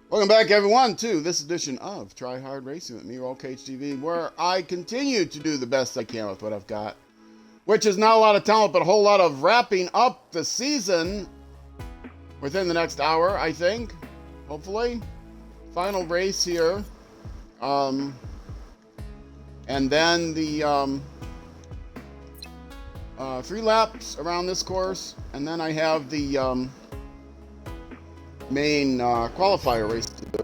Welcome back, everyone, to this edition of Try Hard Racing with me, Roll Cage TV, where I continue to do the best I can with what I've got, which is not a lot of talent, but a whole lot of wrapping up the season within the next hour, I think. Hopefully. Final race here. And then the 3 laps around this course, and then I have the main qualifier race to do.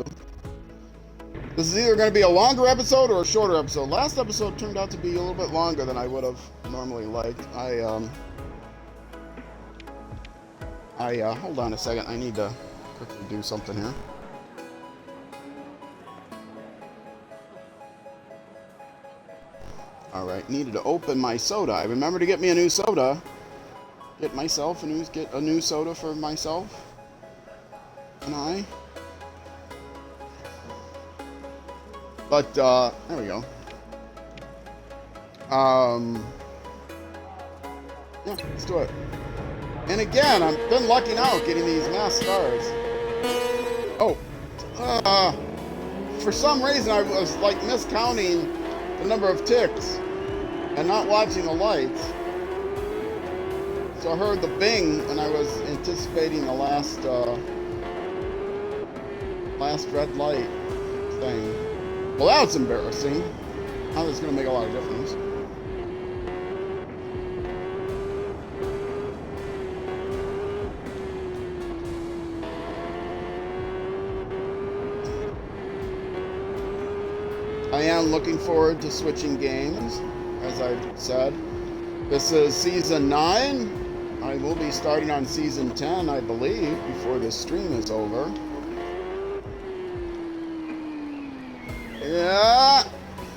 This is either going to be a longer episode or a shorter episode. Last episode turned out to be a little bit longer than I would have normally liked. Hold on a second. I need to quickly do something here. All right, needed to open my soda. I remember to get me a new soda. Get a new soda for myself and I. But there we go. Yeah, let's do it. And again, I've been lucking out getting these mass stars. Oh, for some reason I was like miscounting the number of ticks and not watching the lights. So I heard the bing and I was anticipating the last red light thing. Well, that's embarrassing. How that's going to make a lot of difference. I am looking forward to switching games, as I've said. This is Season 9. I will be starting on Season 10, I believe, before this stream is over. Yeah!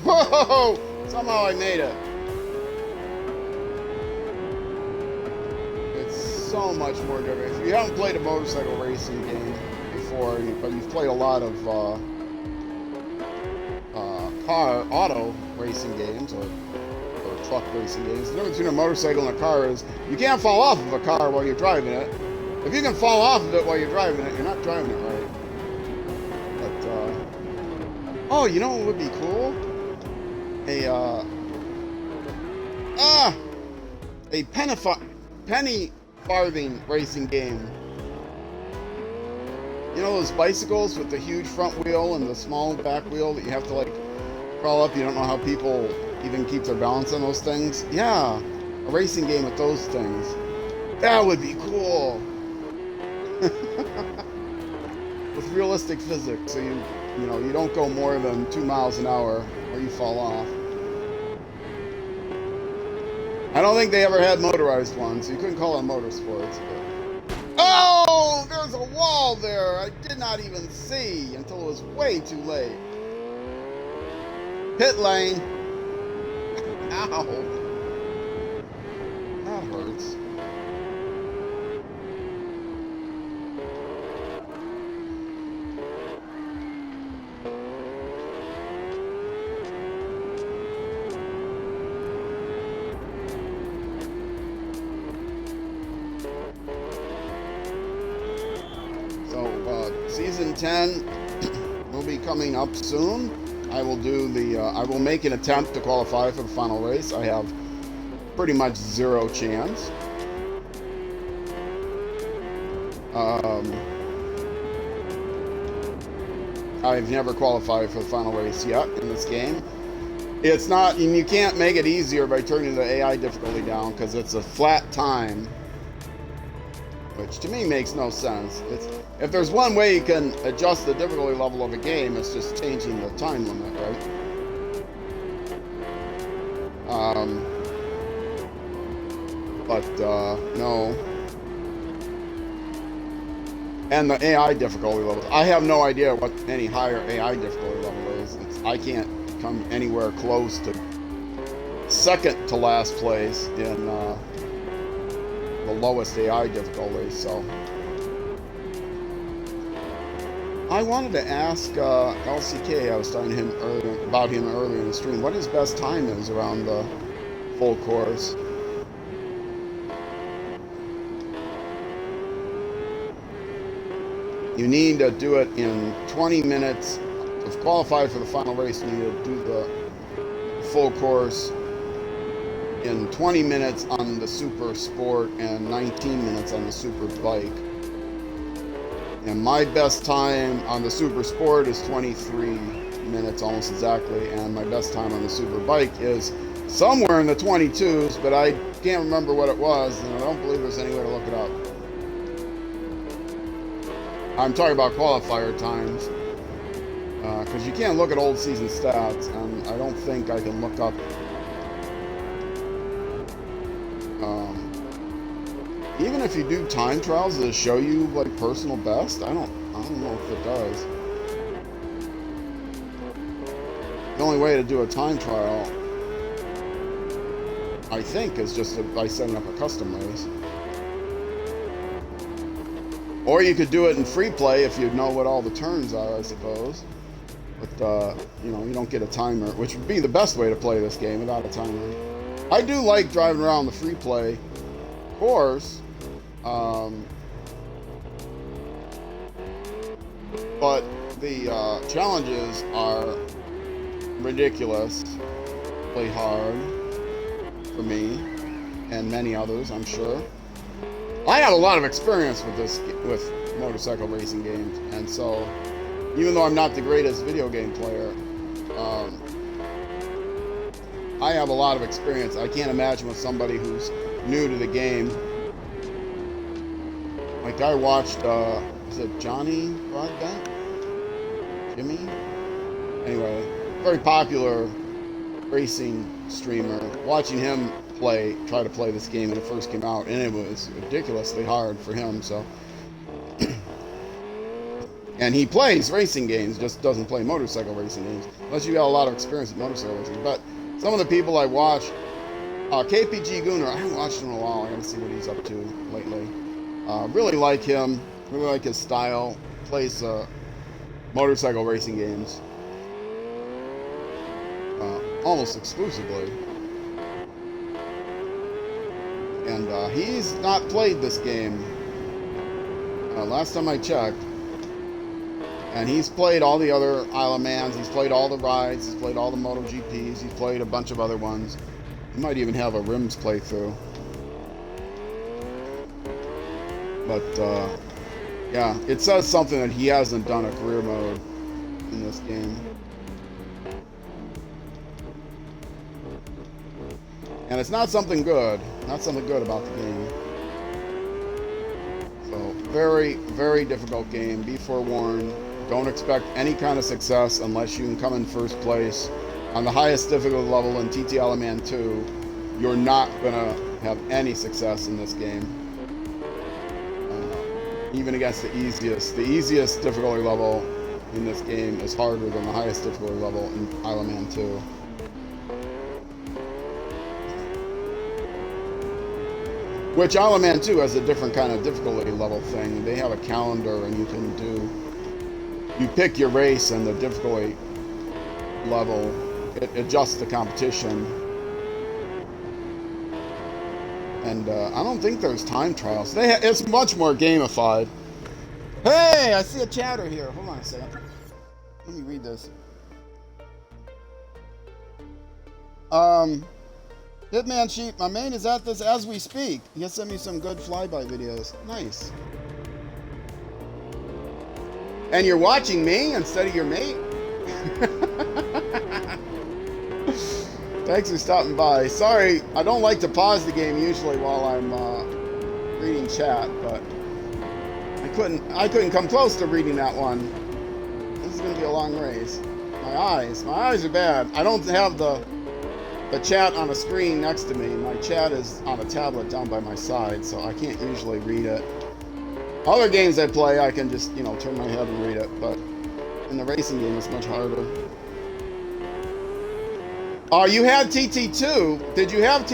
Whoa! Somehow I made it. It's so much more different. If you haven't played a motorcycle racing game before, but you've played a lot of auto racing games or truck racing games, the difference between a motorcycle and a car is you can't fall off of a car while you're driving it. If you can fall off of it while you're driving it, you're not driving it right. But oh, you know what would be cool? A penny farthing racing game. You know those bicycles with the huge front wheel and the small back wheel that you have to like crawl up? You don't know how people even keep their balance on those things. Yeah, a racing game with those things. That would be cool. With realistic physics, so you don't go more than 2 miles an hour or you fall off. I don't think they ever had motorized ones, so you couldn't call it motorsports. But... oh, there's a wall there. I did not even see until it was way too late. Pit lane. Ow. That hurts. So, Season 10 will be coming up soon. I will make an attempt to qualify for the final race. I have pretty much 0 chance. I've never qualified for the final race yet in this game. It's not, and you can't make it easier by turning the AI difficulty down because it's a flat time, which to me makes no sense. If there's one way you can adjust the difficulty level of a game, it's just changing the time limit, right? No. And the AI difficulty levels. I have no idea what any higher AI difficulty level is. I can't come anywhere close to second to last place in the lowest AI difficulty, so. I wanted to ask LCK, I was talking to him about him earlier in the stream, what his best time is around the full course. You need to do it in 20 minutes. To qualify for the final race, you need to do the full course in 20 minutes on the Super Sport and 19 minutes on the Superbike. And my best time on the Super Sport is 23 minutes, almost exactly. And my best time on the Superbike is somewhere in the 22s, but I can't remember what it was, and I don't believe there's any way to look it up. I'm talking about qualifier times, because you can't look at old season stats, and I don't think I can look up even if you do time trials, does it show you like personal best? I don't know if it does. The only way to do a time trial, I think, is just by setting up a custom race. Or you could do it in free play if you know what all the turns are, I suppose. But, you know, you don't get a timer, which would be the best way to play this game without a timer. I do like driving around the free play course, but the challenges are ridiculously hard for me and many others, I'm sure. I have a lot of experience with motorcycle racing games, and so even though I'm not the greatest video game player, I have a lot of experience. I can't imagine with somebody who's new to the game. Like I watched, is it Johnny Broadbent? Jimmy? Anyway, very popular racing streamer. Watching him try to play this game when it first came out, and it was ridiculously hard for him, so. And he plays racing games, just doesn't play motorcycle racing games, unless you got a lot of experience with motorcycle racing. But some of the people I watch, KPG Gunner, I haven't watched him in a while. I gotta see what he's up to lately. Really like him, really like his style. Plays motorcycle racing games almost exclusively. And he's not played this game last time I checked. And he's played all the other Isle of Mans, he's played all the rides, he's played all the MotoGPs, he's played a bunch of other ones. He might even have a Rims playthrough. But, yeah, it says something that he hasn't done a career mode in this game. And it's not something good. Not something good about the game. So, very, very difficult game. Be forewarned. Don't expect any kind of success unless you can come in first place. On the highest difficulty level in TT Alaman 2, you're not going to have any success in this game. Even against the easiest. The easiest difficulty level in this game is harder than the highest difficulty level in Isle of Man 2. Which Isle of Man 2 has a different kind of difficulty level thing. They have a calendar and you pick your race and the difficulty level. It adjusts the competition. And I don't think there's time trials. It's much more gamified. Hey, I see a chatter here. Hold on a second. Let me read this. Hitman Sheep, my main is at this as we speak. He has sent me some good flyby videos. Nice. And you're watching me instead of your mate? Thanks for stopping by. Sorry, I don't like to pause the game usually while I'm reading chat, but I couldn't come close to reading that one. This is gonna be a long race. My eyes are bad. I don't have the chat on a screen next to me. My chat is on a tablet down by my side, so I can't usually read it. Other games I play, I can just, turn my head and read it, but in the racing game, it's much harder. You had TT2. Did you have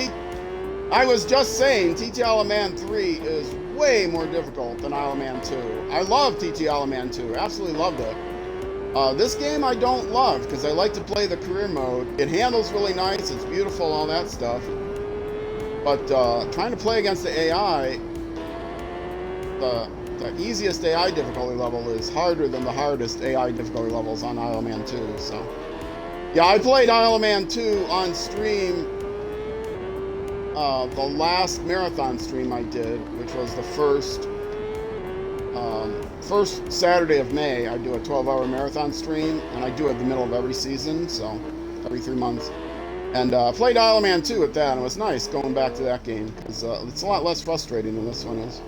I was just saying, TT Isle of Man 3 is way more difficult than Isle of Man 2. I love TT Isle of Man 2. Absolutely loved it. This game I don't love because I like to play the career mode. It handles really nice, it's beautiful, all that stuff. But trying to play against the AI, the the easiest AI difficulty level is harder than the hardest AI difficulty levels on Isle of Man 2. So, yeah, I played Isle of Man 2 on stream. The last marathon stream I did, which was the first Saturday of May, I do a 12-hour marathon stream, and I do it in the middle of every season, so every 3 months. And played Isle of Man 2 at that, and it was nice going back to that game, because it's a lot less frustrating than this one is.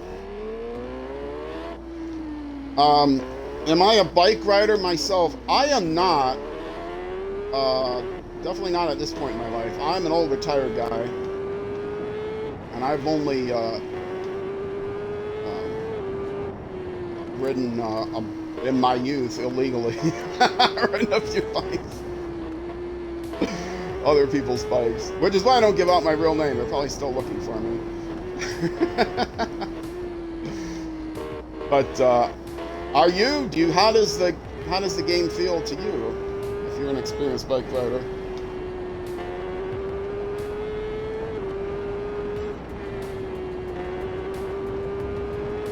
Am I a bike rider myself? I am not. Definitely not at this point in my life. I'm an old retired guy, and I've only ridden in my youth illegally. Ridden a few bikes. Other people's bikes, which is why I don't give out my real name. They're probably still looking for me. But are you? How does the game feel to you if you're an experienced bike rider?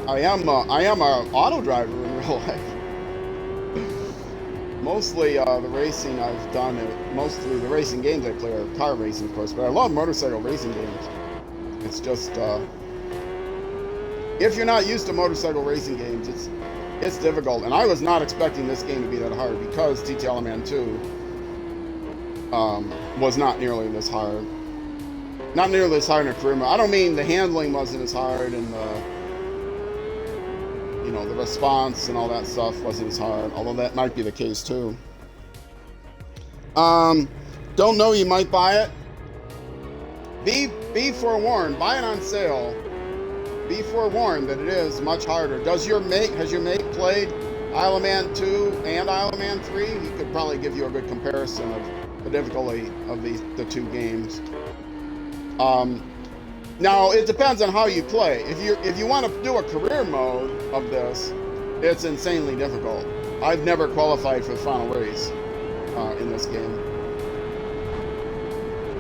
I am a auto driver in real life. Mostly the racing I've done, mostly the racing games I play are car racing, of course, but I love motorcycle racing games. It's just, if you're not used to motorcycle racing games, it's difficult. And I was not expecting this game to be that hard because TTL Man 2 was not nearly this hard. Not nearly as hard in a career mode. I don't mean the handling wasn't as hard and the response and all that stuff wasn't as hard, although that might be the case too. Don't know, you might buy it. Be forewarned, buy it on sale. Be forewarned that it is much harder. Has your mate played Isle of Man 2 and Isle of Man 3? He could probably give you a good comparison of the difficulty of the two games. Now, it depends on how you play. If you want to do a career mode of this, it's insanely difficult. I've never qualified for the final race in this game.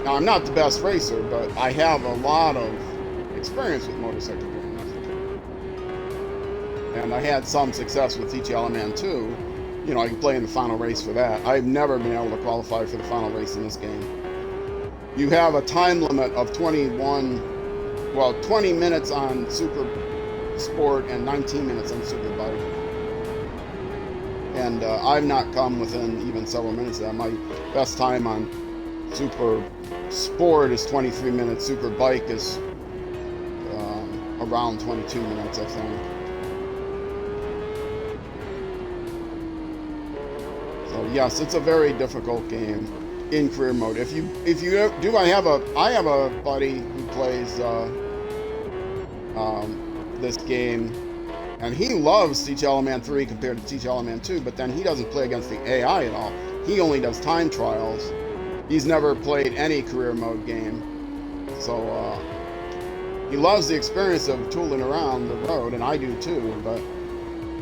Now, I'm not the best racer, but I have a lot of experience with motorcycle games. And I had some success with TTL Man 2. I can play in the final race for that. I've never been able to qualify for the final race in this game. You have a time limit of 20 minutes on Super Sport and 19 minutes on Superbike. And I've not come within even several minutes of that. My best time on Super Sport is 23 minutes. Superbike is around 22 minutes, I think. So yes, it's a very difficult game in career mode. If you do, I have a buddy who plays this game, and he loves TTL Man 3 compared to TTL Man 2, but then he doesn't play against the AI at all. He only does time trials. He's never played any career mode game, so he loves the experience of tooling around the road, and I do too, but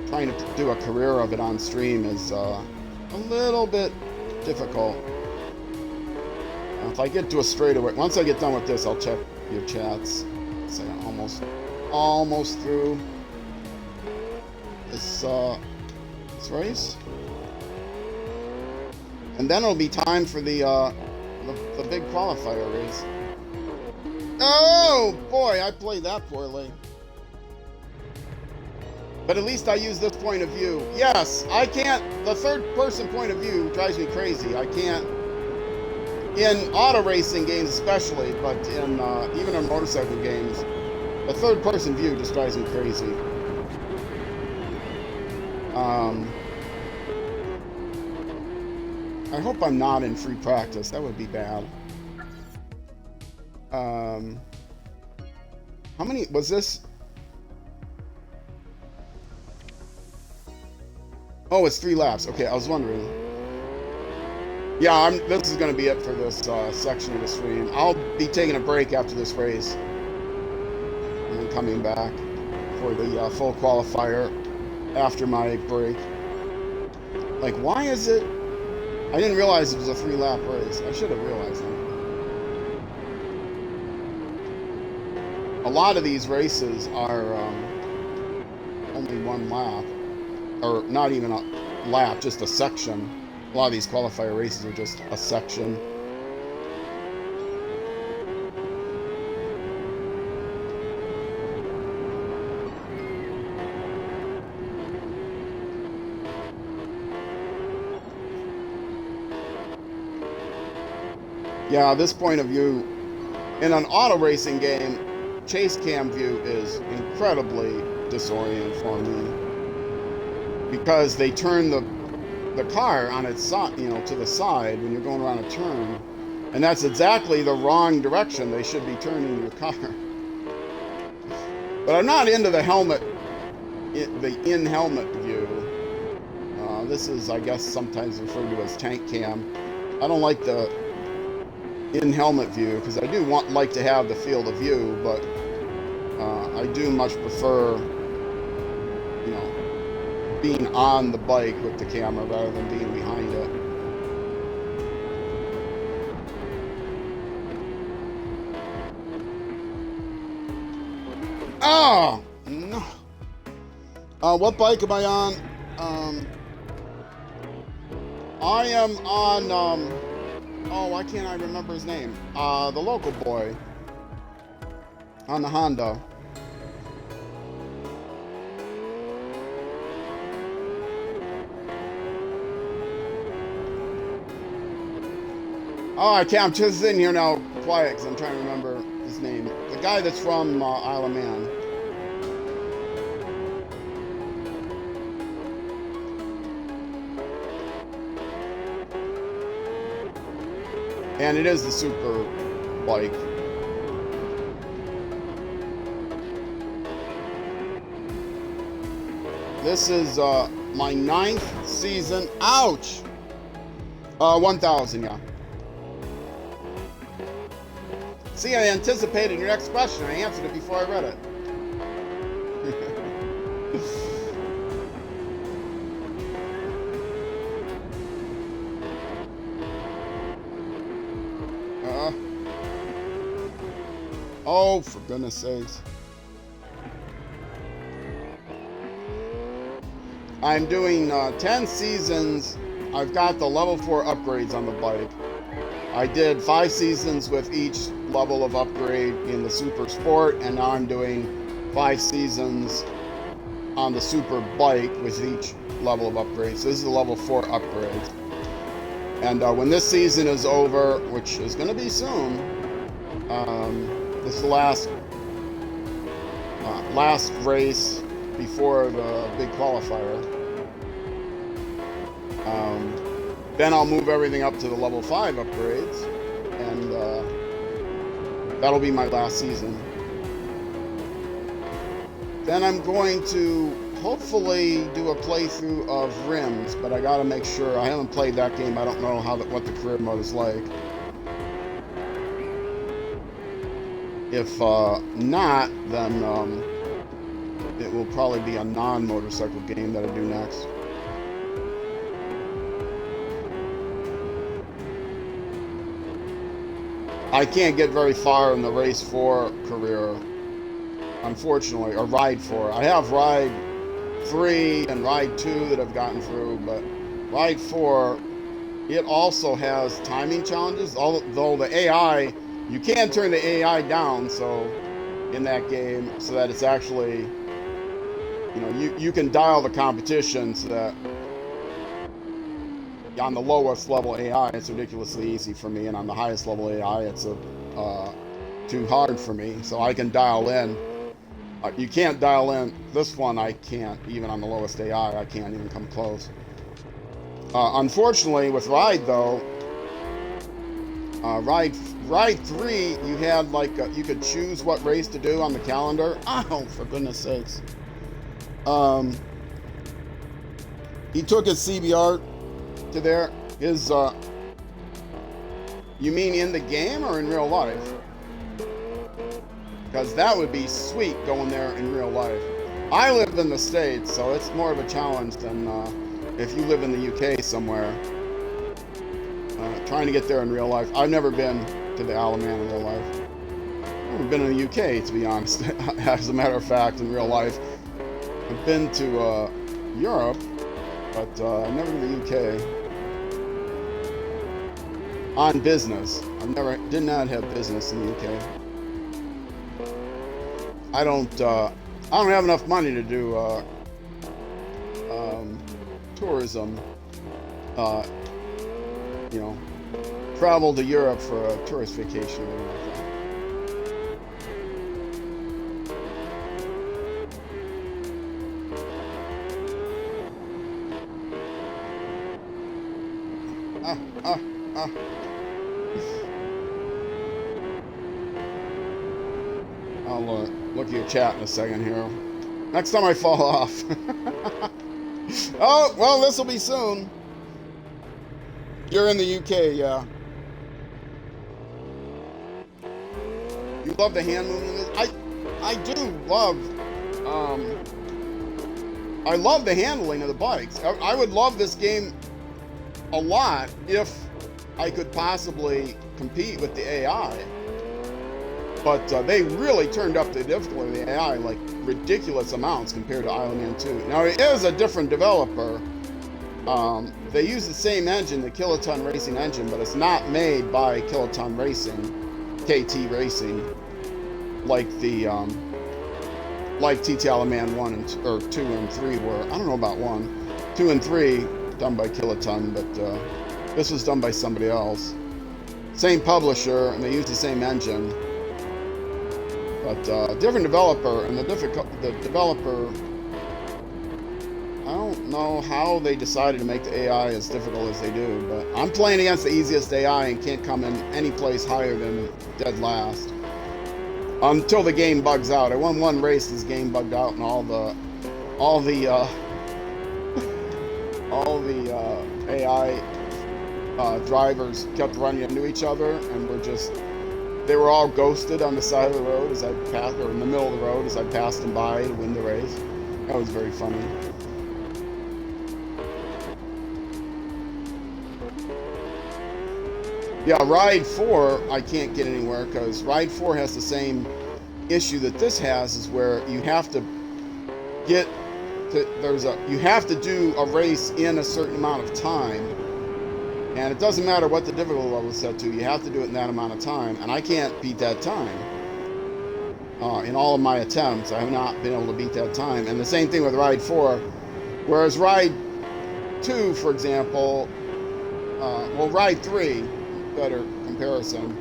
trying to do a career of it on stream is a little bit difficult. If I get to a straightaway, once I get done with this, I'll check your chats. So I'm almost through this race, and then it'll be time for the big qualifier race. Oh boy, I played that poorly. But at least I use this point of view. Yes, I can't. The third-person point of view drives me crazy. I can't. In auto racing games especially, but in even in motorcycle games, the third-person view just drives me crazy. I hope I'm not in free practice. That would be bad. How many was this? Oh, it's 3 laps. Okay, I was wondering. Yeah, this is going to be it for this section of the stream. I'll be taking a break after this race and then coming back for the full qualifier after my break. Like, why is it? I didn't realize it was a 3-lap race. I should have realized that. A lot of these races are only one lap, or not even a lap, just a section. A lot of these qualifier races are just a section. Yeah, this point of view, in an auto racing game, chase cam view is incredibly disorienting for me because they turn the car on its side, you know, to the side when you're going around a turn, and that's exactly the wrong direction they should be turning your car. But I'm not into the helmet, the in-helmet view. This is, I guess, sometimes referred to as tank cam. I don't like the in-helmet view because I do like to have the field of view, but I do much prefer, you know, being on the bike with the camera rather than being behind it. Oh no! What bike am I on? I am on. Oh, why can't I remember his name? The local boy on the Honda. Oh, I can't. I'm just sitting here now, quiet, because I'm trying to remember his name. The guy that's from Isle of Man. And it is the Superbike. This is my 9th season. Ouch! 1,000, yeah. See, I anticipated your next question. I answered it before I read it. Oh, for goodness sakes. I'm doing 10 seasons. I've got the level 4 upgrades on the bike. I did 5 seasons with each level of upgrade in the Super Sport, and now I'm doing 5 seasons on the Superbike with each level of upgrades. So this is the level 4 upgrade. And when this season is over, which is going to be soon, this is the last race before the big qualifier. Then I'll move everything up to the level 5 upgrades, and that'll be my last season. Then I'm going to hopefully do a playthrough of Rims, but I gotta make sure. I haven't played that game. I don't know what the career mode is like. If not, then it will probably be a non-motorcycle game that I do next. I can't get very far in the Race 4 career, unfortunately, or Ride 4. I have Ride 3 and Ride 2 that I've gotten through, but Ride 4, it also has timing challenges, although the AI, you can turn the AI down, so in that game, so that it's actually, you know, you can dial the competition so that on the lowest level AI, it's ridiculously easy for me, and on the highest level AI, it's too hard for me. So I can dial in. You can't dial in. This one I can't. Even on the lowest AI, I can't even come close. Unfortunately, with Ride though, Ride 3, you had like you could choose what race to do on the calendar. Oh, for goodness sakes! He took his CBR to there. His you mean in the game or in real life? Because that would be sweet going there in real life. I live in the States, so it's more of a challenge than if you live in the UK somewhere. Trying to get there in real life. I've never been to the Isle of Man in real life. I've never been in the UK, to be honest. As a matter of fact, in real life. I've been to Europe, but I've never been to the UK on business. Did not have business in the UK. I don't have enough money to do tourism. You know, travel to Europe for a tourist vacation or anything like that. I'll look at your chat in a second here. Next time I fall off. Oh, well, this will be soon. You're in the UK, yeah. You love the hand movement? I do love, I love the handling of the bikes. I would love this game a lot if I could possibly compete with the AI. But they really turned up the difficulty of the AI like ridiculous amounts compared to Isle of Man 2. Now, it is a different developer. They use the same engine, the Kiloton Racing engine, but it's not made by Kiloton Racing, KT Racing, like the like TT Isle of Man 1 and or 2 and 3 were. I don't know about 1, 2 and 3 done by Kiloton, but this was done by somebody else. Same publisher, and they use the same engine. But different developer, and the developer, I don't know how they decided to make the AI as difficult as they do, but I'm playing against the easiest AI and can't come in any place higher than dead last. Until the game bugs out. I won one race, this game bugged out, and all the AI drivers kept running into each other, and they were all ghosted on the side of the road as I passed, or in the middle of the road as I passed them by to win the race. That was very funny. Yeah, Ride 4, I can't get anywhere because Ride 4 has the same issue that this has, is where you have to you have to do a race in a certain amount of time. And it doesn't matter what the difficulty level is set to, you have to do it in that amount of time, and I can't beat that time. In all of my attempts, I have not been able to beat that time. And the same thing with Ride 4. Whereas Ride 2, for example, well, Ride 3, better comparison,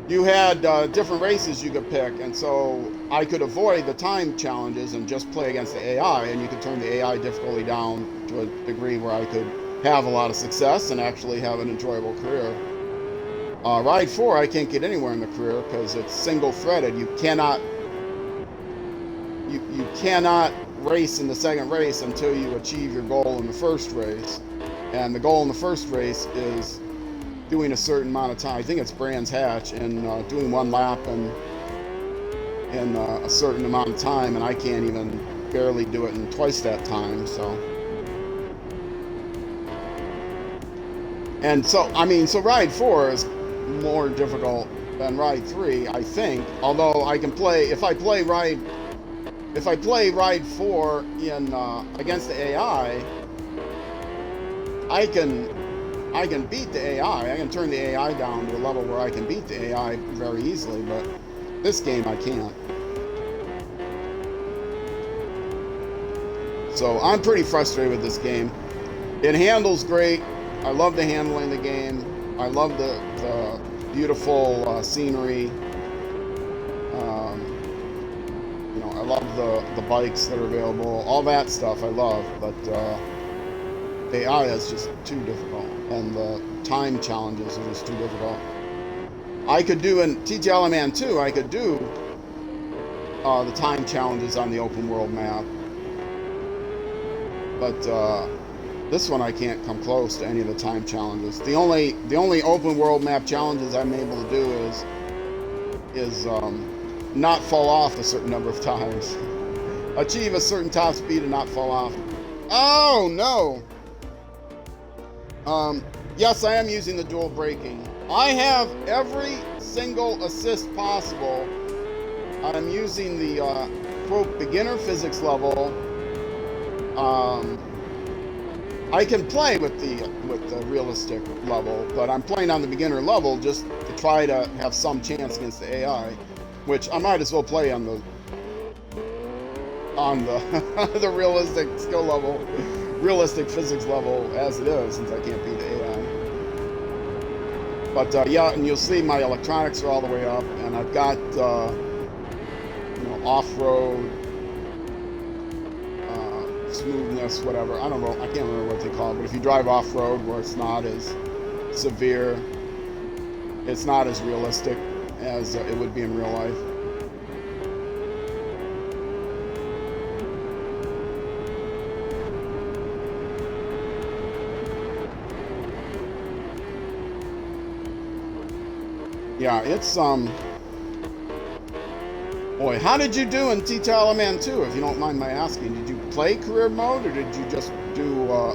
you had different races you could pick, and so I could avoid the time challenges and just play against the AI, and you could turn the AI difficulty down to a degree where I could have a lot of success and actually have an enjoyable career. Ride 4, I can't get anywhere in the career because it's single-threaded. You cannot race in the second race until you achieve your goal in the first race. And the goal in the first race is doing a certain amount of time. I think it's Brands Hatch, and doing one lap in a certain amount of time, and I can't even barely do it in twice that time. So. And so, I mean, so Ride 4 is more difficult than Ride 3, I think. Although I can play, if I play Ride 4 in against the AI, I can beat the AI. I can turn the AI down to a level where I can beat the AI very easily. But this game, I can't. So I'm pretty frustrated with this game. It handles great. I love the handling of the game. I love the beautiful scenery. You know, I love the bikes that are available. All that stuff I love, but the AI is just too difficult, and the time challenges are just too difficult. I could do in TT Isle of Man 2, I could do the time challenges on the open world map, but this one I can't come close to any of the time challenges. The only open world map challenges I'm able to do is not fall off a certain number of times. Achieve a certain top speed and not fall off. Oh no! Yes, I am using the dual braking. I have every single assist possible. I'm using the quote beginner physics level, I can play with the realistic level, but I'm playing on the beginner level just to try to have some chance against the AI, which I might as well play on the the realistic skill level, realistic physics level as it is, since I can't beat the AI. But yeah, and you'll see my electronics are all the way up, and I've got off-road smoothness, whatever. I don't know. I can't remember what they call it. But if you drive off-road where it's not as severe, it's not as realistic as it would be in real life. Yeah, it's boy, how did you do in T-Talaman 2, if you don't mind my asking? Did you play career mode, or did you just do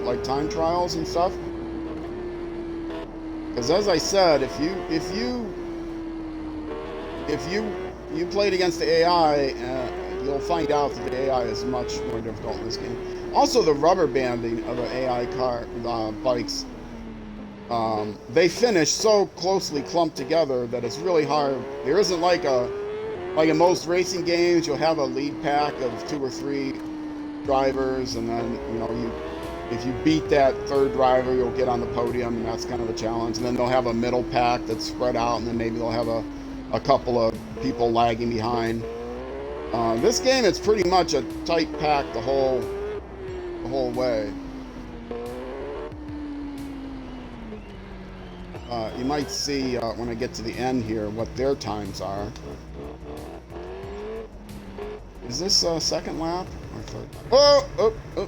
like time trials and stuff? Because as I said, if you played against the AI, you'll find out that the AI is much more difficult in this game. Also, the rubber banding of the AI bikes, they finish so closely clumped together that it's really hard. There isn't like in most racing games, you'll have a lead pack of 2 or 3 drivers, and then if you beat that third driver, you'll get on the podium, and that's kind of the challenge. And then they'll have a middle pack that's spread out, and then maybe they'll have a couple of people lagging behind. This game, it's pretty much a tight pack the whole way. You might see when I get to the end here what their times are. Is this second lap or third lap? Oh, oh, oh.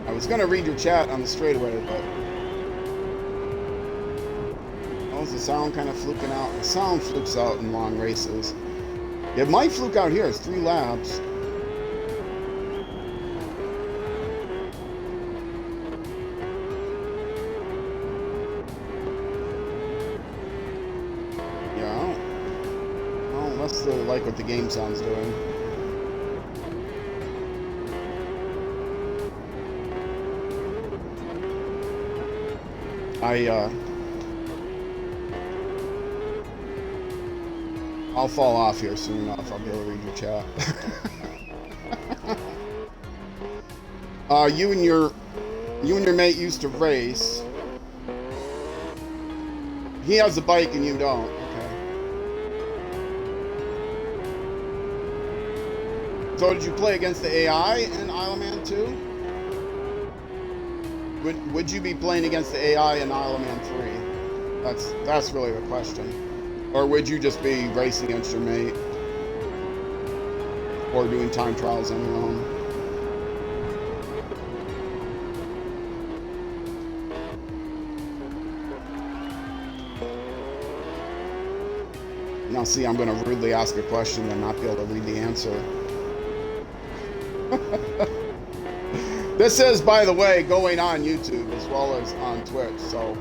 I was gonna read your chat on the straightaway, but is the sound kind of fluking out? The sound flukes out in long races. It might fluke out here. It's 3 laps. Yeah. Well, unless they like what the game sound's doing. I'll fall off here soon enough. I'll be able to read your chat. You and your mate used to race. He has a bike and you don't. Okay. So did you play against the AI in Isle of Man 2? Would you be playing against the AI in Isle of Man 3? That's really the question. Or would you just be racing against your mate? Or doing time trials on your own? Now see, I'm going to rudely ask a question and not be able to read the answer. This is, by the way, going on YouTube as well as on Twitch, so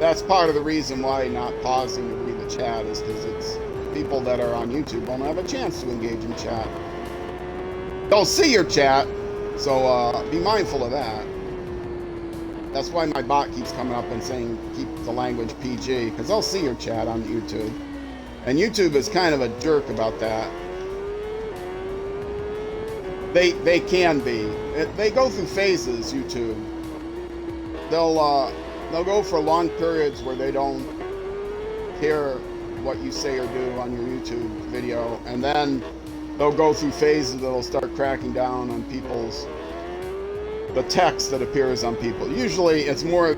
that's part of the reason why not pausing to read the chat is because it's people that are on YouTube won't have a chance to engage in chat. They'll see your chat, so be mindful of that. That's why my bot keeps coming up and saying keep the language PG, because they'll see your chat on YouTube. And YouTube is kind of a jerk about that. They can be. They go through phases, YouTube. They'll go for long periods where they don't care what you say or do on your YouTube video, and then they'll go through phases that'll start cracking down on the text that appears on people. Usually it's more,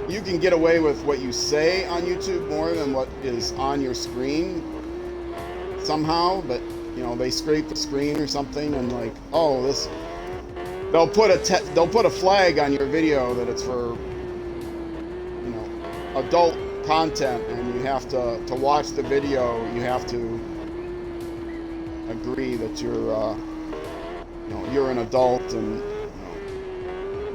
you can get away with what you say on YouTube more than what is on your screen somehow, but they scrape the screen or something, and like, oh, this. They'll put a flag on your video that it's for, adult content, and you have to watch the video. You have to agree that you're you're an adult, and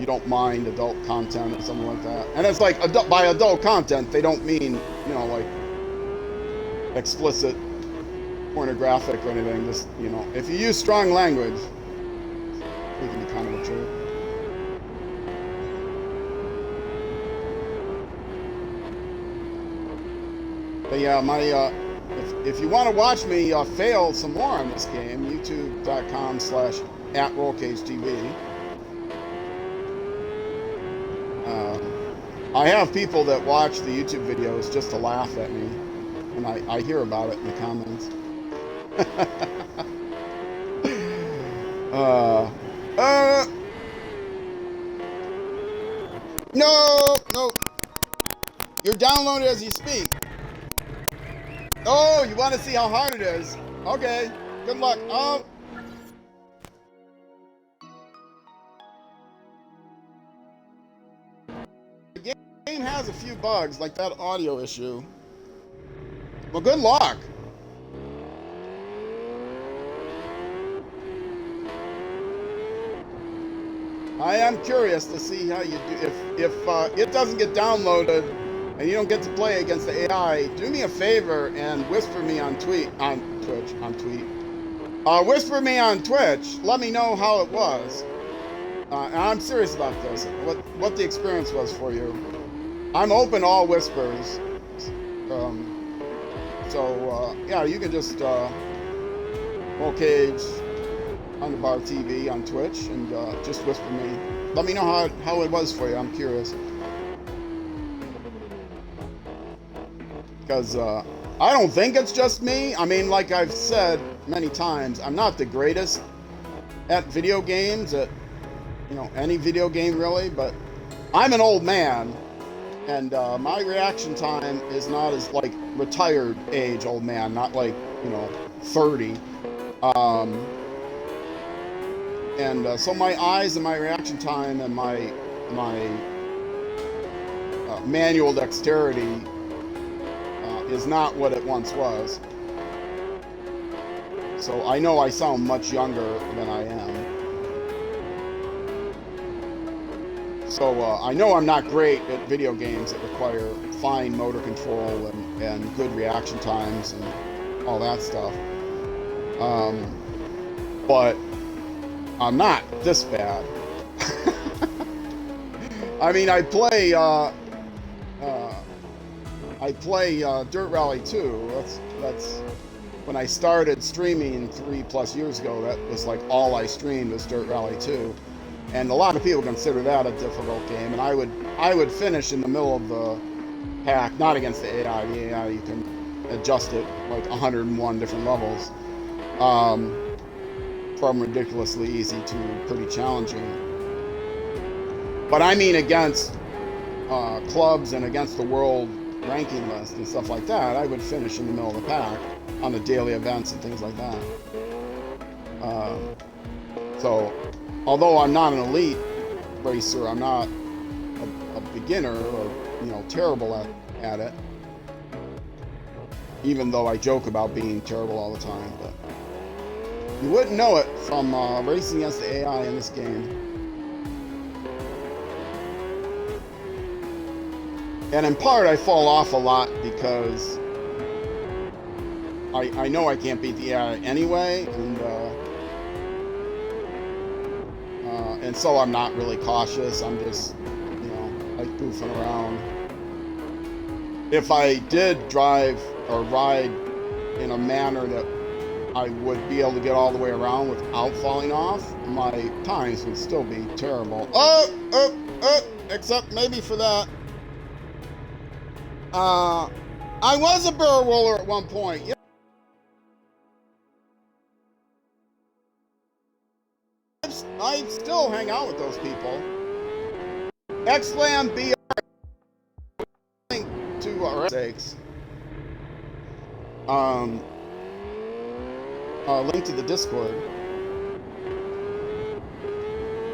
you don't mind adult content or something like that. And it's like, by adult content, they don't mean like explicit pornographic or anything. Just if you use strong language, it can be kind of a trip. But yeah, if you want to watch me fail some more on this game, youtube.com/@RollCageTV. I have people that watch the YouTube videos just to laugh at me, and I hear about it in the comments. No, you're downloaded as you speak. Oh, you want to see how hard it is? Okay, good luck. Oh. The game has a few bugs, like that audio issue. Well, good luck. I am curious to see how you do. If it doesn't get downloaded and you don't get to play against the AI, do me a favor and whisper me on Twitch. Whisper me on Twitch. Let me know how it was. And I'm serious about this. What the experience was for you. I'm open to all whispers. Yeah, you can just RollCage _ TV on Twitch and just whisper me. Let me know how it was for you. I'm curious. Because I don't think it's just me. I mean, like I've said many times, I'm not the greatest at video games, at any video game really, but I'm an old man, and my reaction time is not as like retired age old man, not like 30. So my eyes and my reaction time and my manual dexterity is not what it once was. So I know I sound much younger than I am. So I know I'm not great at video games that require fine motor control and good reaction times and all that stuff. But I'm not this bad. I mean, I play Dirt Rally 2. That's when I started streaming 3+ years ago. That was like all I streamed was Dirt Rally 2, and a lot of people consider that a difficult game. And I would finish in the middle of the pack, not against the AI. The AI, you can adjust it like 101 different levels, from ridiculously easy to pretty challenging. But I mean against clubs and against the world ranking list and stuff like that, I would finish in the middle of the pack on the daily events and things like that. So although I'm not an elite racer, I'm not a beginner or terrible at it, even though I joke about being terrible all the time. But you wouldn't know it from racing against the AI in this game. And in part, I fall off a lot because I know I can't beat the AI anyway, and so I'm not really cautious. I'm just, like goofing around. If I did drive or ride in a manner that I would be able to get all the way around without falling off, my times would still be terrible. Except maybe for that. I was a barrel roller at one point. Yeah. I still hang out with those people. Xlam BR to our sakes. Link to the Discord.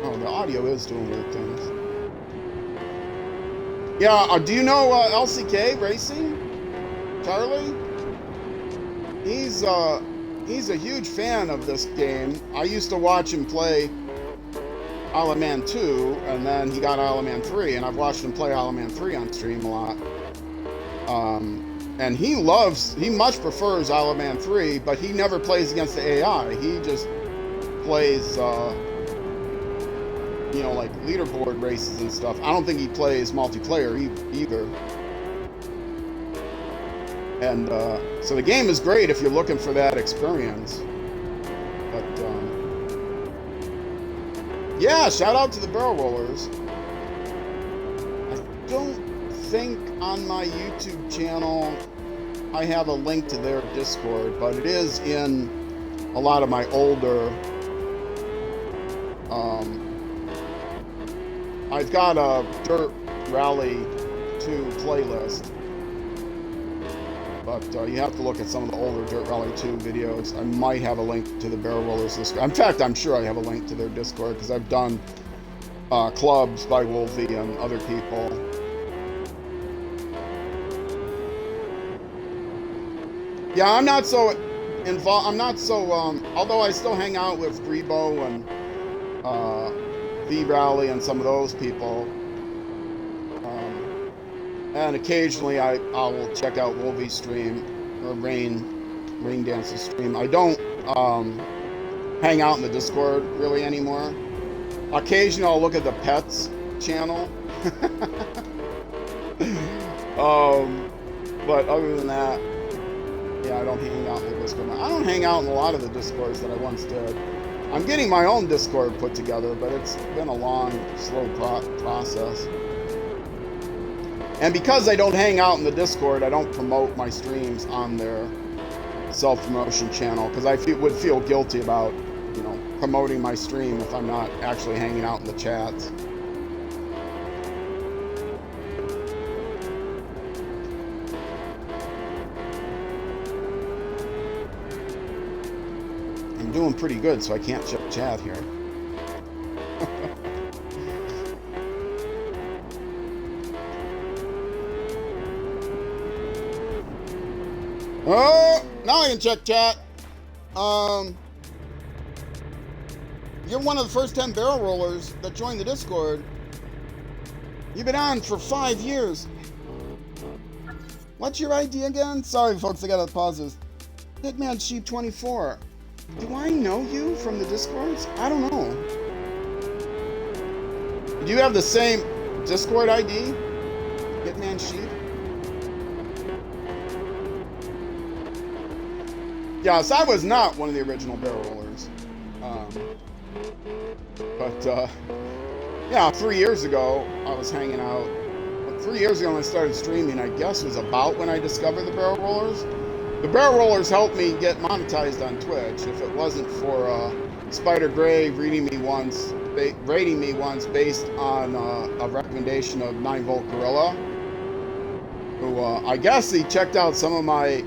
Oh, the audio is doing weird things. Yeah, do you know LCK Racing? Charlie? He's a huge fan of this game. I used to watch him play Isle of Man 2, and then he got Isle of Man 3, and I've watched him play Isle of Man 3 on stream a lot. And he much prefers Isle of Man 3, but he never plays against the AI. He just plays, you know, like leaderboard races and stuff. I don't think he plays multiplayer either. And so the game is great if you're looking for that experience. But yeah, shout out to the barrel rollers. I don't think on my YouTube channel I have a link to their Discord, but it is in a lot of my older. I've got a Dirt Rally 2 playlist. But you have to look at some of the older Dirt Rally 2 videos. I might have a link to the Barrel Rollers Discord. In fact, I'm sure I have a link to their Discord because I've done clubs by Wolfie and other people. Yeah, I'm not so involved. I'm not so. Although I still hang out with Grebo and V-Rally and some of those people. And occasionally I will check out Wolvie's stream or Rain Dance's stream. I don't hang out in the Discord really anymore. Occasionally I'll look at the Pets channel. But other than that, yeah, I don't hang out in the Discord. I don't hang out in a lot of the Discords that I once did. I'm getting my own Discord put together, but it's been a long, slow process. And because I don't hang out in the Discord, I don't promote my streams on their self-promotion channel because I would feel guilty about, you know, promoting my stream if I'm not actually hanging out in the chats. I'm doing pretty good, so I can't check chat here. Oh, now I can check chat. You're one of the first 10 barrel rollers that joined the Discord. You've been on for 5 years. What's your ID again? Sorry, folks, I gotta pause this. Hitman Sheep 24. Do I know you from the Discords? I don't know. Do you have the same Discord ID? Hitman Sheep? Yes, I was not one of the original barrel rollers. Yeah, 3 years ago, I was hanging out. 3 years ago when I started streaming, I guess was about when I discovered the barrel rollers. The barrel rollers helped me get monetized on Twitch. If it wasn't for Spider Gray rating me once based on a recommendation of 9-Volt Gorilla, who I guess he checked out some of my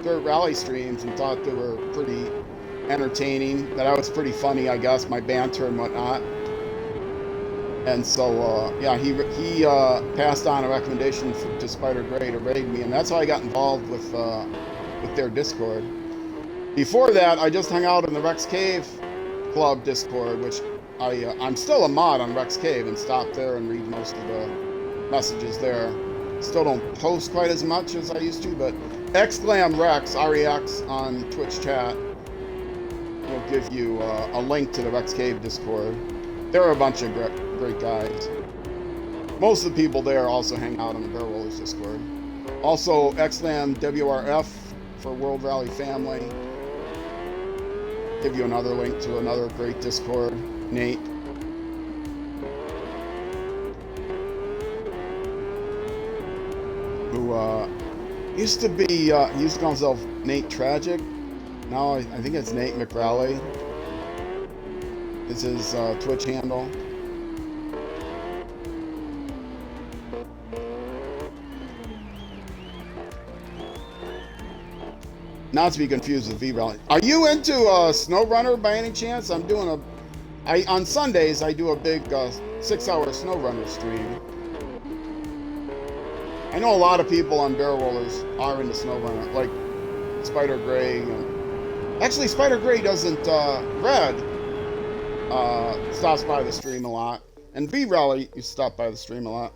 Dirt Rally streams and thought they were pretty entertaining, that I was pretty funny, I guess, my banter and whatnot. And so, yeah, he passed on a recommendation to Spider Gray to raid me, and that's how I got involved with their Discord. Before that, I just hung out in the Rex Cave Club Discord, which I'm still a mod on Rex Cave and stop there and read most of the messages there. Still don't post quite as much as I used to, but XGlamRex, REX on Twitch chat will give you a link to the Rex Cave Discord. There are a bunch of great guys. Most of the people there also hang out on the Barrel Rollers Discord. Also, XGlamWRF for World Rally Family. Give you another link to another great Discord. Nate. Who used to be, he used to call himself Nate Tragic. Now I think it's Nate McRally. It's his Twitch handle. Not to be confused with V-Rally. Are you into SnowRunner by any chance? I'm doing on Sundays I do a big 6-hour SnowRunner stream. I know a lot of people on barrel rollers are into SnowRunner, like Spider Gray. And actually, Spider Gray doesn't. Red stops by the stream a lot, and B Rally you stop by the stream a lot.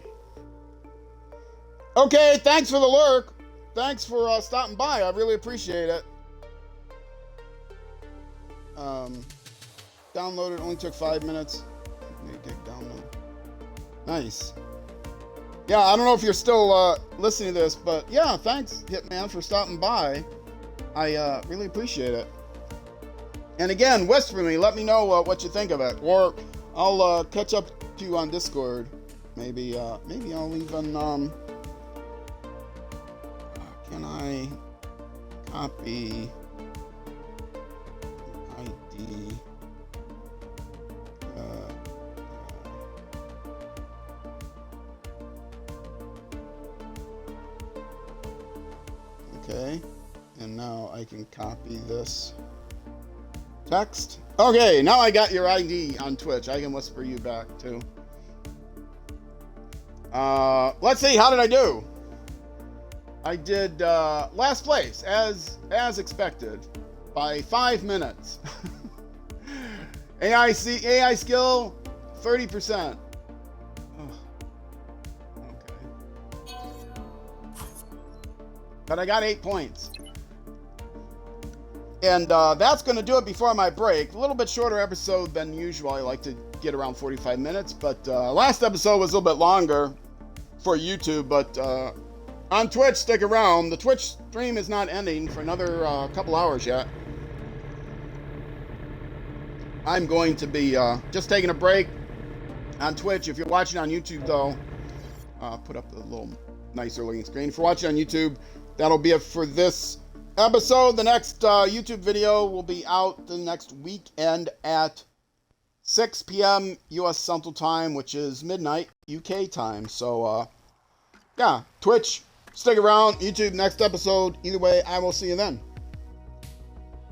Okay, thanks for the lurk. Thanks for stopping by. I really appreciate it. Downloaded, only took 5 minutes. 8 gig download. Nice. Yeah, I don't know if you're still listening to this, but yeah, thanks, Hitman, for stopping by. I really appreciate it. And again, whisper me, let me know what you think of it, or I'll catch up to you on Discord. Maybe I'll even can I copy ID? Okay, and now I can copy this text. Okay, now I got your ID on Twitch. I can whisper you back too. Let's see, how did I do? I did last place, as expected, by 5 minutes. AI skill, 30%. Okay. But I got 8 points. And that's going to do it before my break. A little bit shorter episode than usual. I like to get around 45 minutes. But last episode was a little bit longer for YouTube. But on Twitch, stick around. The Twitch stream is not ending for another couple hours yet. I'm going to be just taking a break on Twitch. If you're watching on YouTube, though, put up the little nicer looking screen. If you're watching on YouTube, that'll be it for this episode. The next YouTube video will be out the next weekend at 6 p.m. U.S. Central Time, which is midnight UK time. So, yeah, Twitch, stick around. YouTube, next episode. Either way, I will see you then.